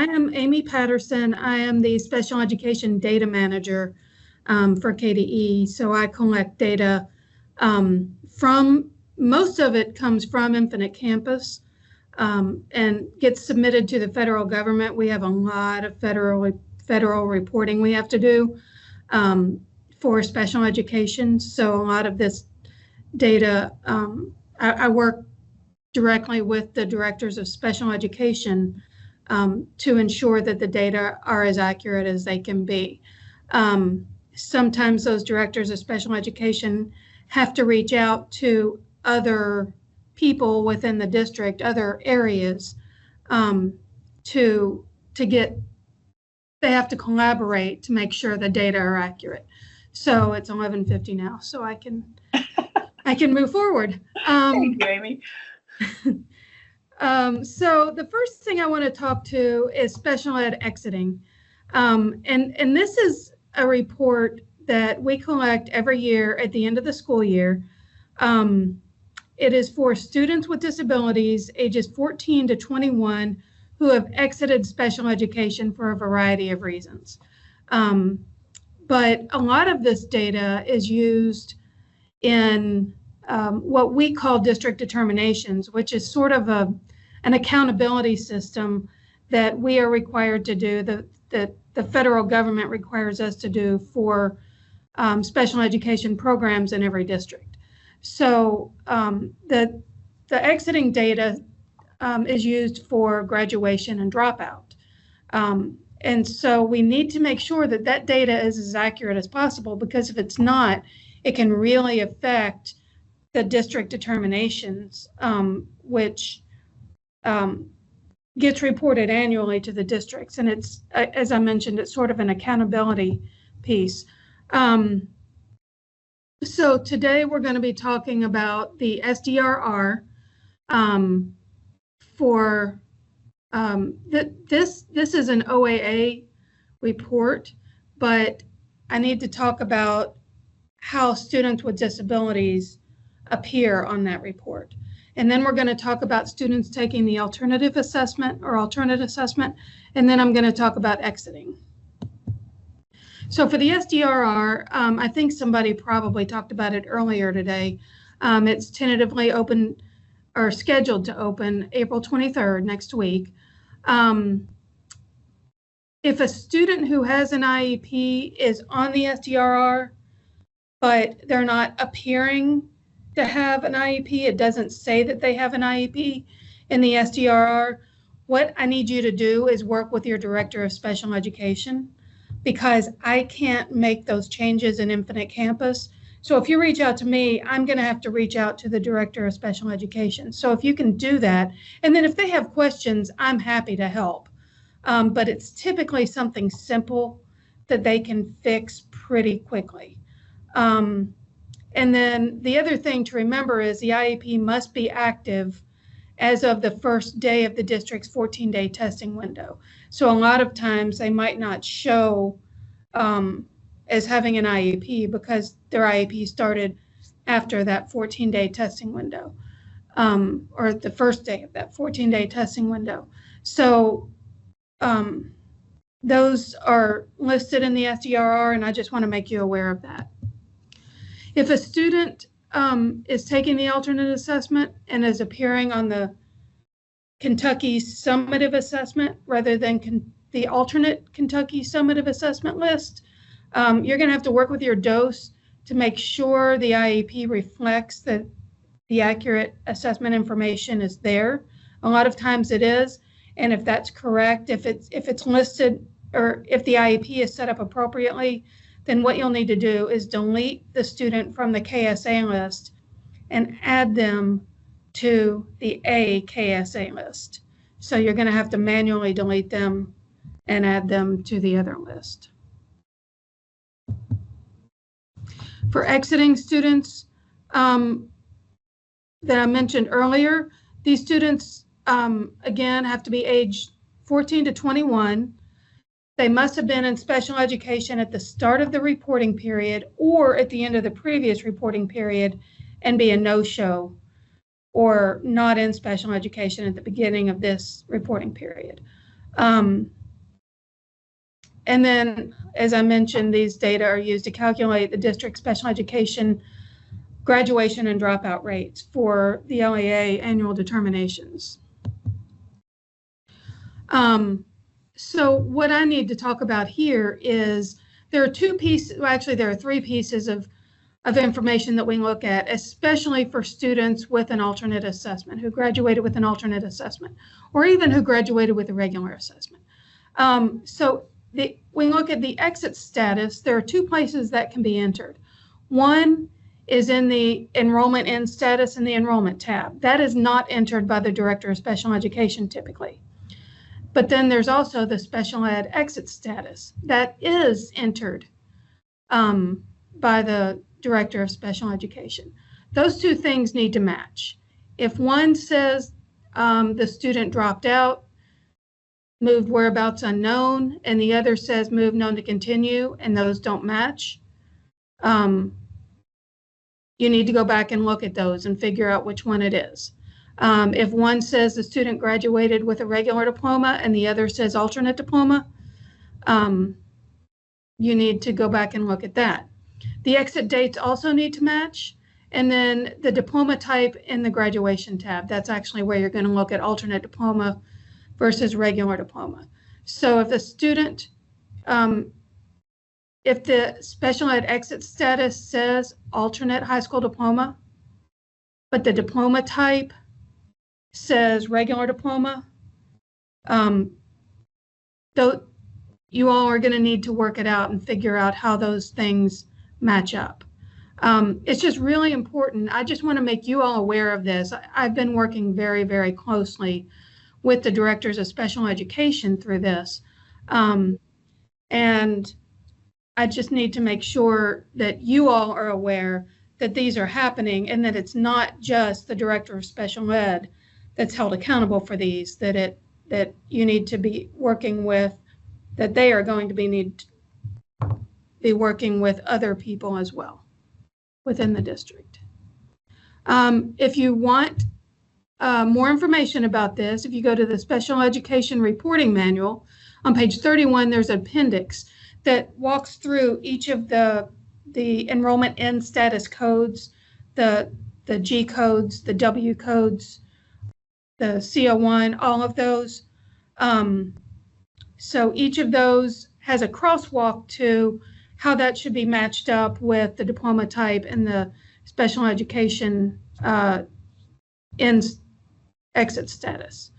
I am Amy Patterson. I am the Special Education Data Manager for KDE. So I collect data from, most of it comes from Infinite Campus and gets submitted to the federal government. We have a lot of federal reporting we have to do for special education. So a lot of this data, I work directly with the directors of special education to ensure that the data are as accurate as they can be. Sometimes those directors of special education have to reach out to other people within the district, other areas, to get, they have to collaborate to make sure the data are accurate. So it's 11:50 now, so I can move forward. Thank you, Amy. So the first thing I want to talk to is special ed exiting. And this is a report that we collect every year at the end of the school year. It is for students with disabilities ages 14 to 21 who have exited special education for a variety of reasons. But a lot of this data is used in what we call district determinations, which is sort of an accountability system that we are required to do, that the federal government requires us to do for special education programs in every district. So the exiting data is used for graduation and dropout. And so we need to make sure that that data is as accurate as possible, because if it's not, it can really affect the district determinations, which gets reported annually to the districts. And it's, as I mentioned, it's sort of an accountability piece. So today we're going to be talking about the SDRR for this is an OAA report, but I need to talk about how students with disabilities appear on that report. And then we're going to talk about students taking the alternative assessment or alternate assessment, and then I'm going to talk about exiting. So for the SDRR, I think somebody probably talked about it earlier today. It's tentatively open or scheduled to open April 23rd, next week. If a student who has an IEP is on the SDRR, but they're not appearing to have an IEP, it doesn't say that they have an IEP in the SDRR, what I need you to do is work with your director of special education, because I can't make those changes in Infinite Campus. So if you reach out to me, I'm going to have to reach out to the director of special education. So if you can do that, and then if they have questions, I'm happy to help. But it's typically something simple that they can fix pretty quickly. And then the other thing to remember is the IEP must be active as of the first day of the district's 14-day testing window. So a lot of times they might not show as having an IEP because their IEP started after that 14-day testing window, or the first day of that 14-day testing window. So those are listed in the SDRR, and I just want to make you aware of that. If a student is taking the alternate assessment and is appearing on the Kentucky summative assessment rather than the alternate Kentucky summative assessment list, you're going to have to work with your DOS to make sure the IEP reflects that the accurate assessment information is there. A lot of times it is, and if that's correct, if it's listed, or if the IEP is set up appropriately, then what you'll need to do is delete the student from the KSA list and add them to the A KSA list. So you're going to have to manually delete them and add them to the other list. For exiting students that I mentioned earlier, these students, again, have to be age 14 to 21. They must have been in special education at the start of the reporting period or at the end of the previous reporting period and be a no-show, or not in special education at the beginning of this reporting period. And then, as I mentioned, these data are used to calculate the district special education graduation and dropout rates for the LEA annual determinations. So what I need to talk about here is there are two pieces, well, actually there are three pieces of information that we look at, especially for students with an alternate assessment, who graduated with an alternate assessment, or even who graduated with a regular assessment. So we look at the exit status. There are two places that can be entered. One is in the enrollment end status in the enrollment tab. That is not entered by the Director of Special Education typically. But then there's also the special ed exit status that is entered by the Director of Special Education. Those two things need to match. If one says the student dropped out, moved whereabouts unknown, and the other says move known to continue, and those don't match, you need to go back and look at those and figure out which one it is. If one says the student graduated with a regular diploma and the other says alternate diploma, you need to go back and look at that. The exit dates also need to match. And then the diploma type in the graduation tab, that's actually where you're going to look at alternate diploma versus regular diploma. So if the student, if the special ed exit status says alternate high school diploma, but the diploma type says regular diploma, though you all are going to need to work it out and figure out how those things match up. It's just really important. I just want to make you all aware of this. I've been working very, very closely with the directors of special education through this. And I just need to make sure that you all are aware that these are happening and that it's not just the director of special ed that's held accountable for these, that you need to be working with, that they are going to need to be working with other people as well within the district. If you want more information about this, if you go to the Special Education Reporting Manual, on page 31, there's an appendix that walks through each of the enrollment end status codes, the G codes, the W codes, the CO1, all of those. So each of those has a crosswalk to how that should be matched up with the diploma type and the special education end exit status.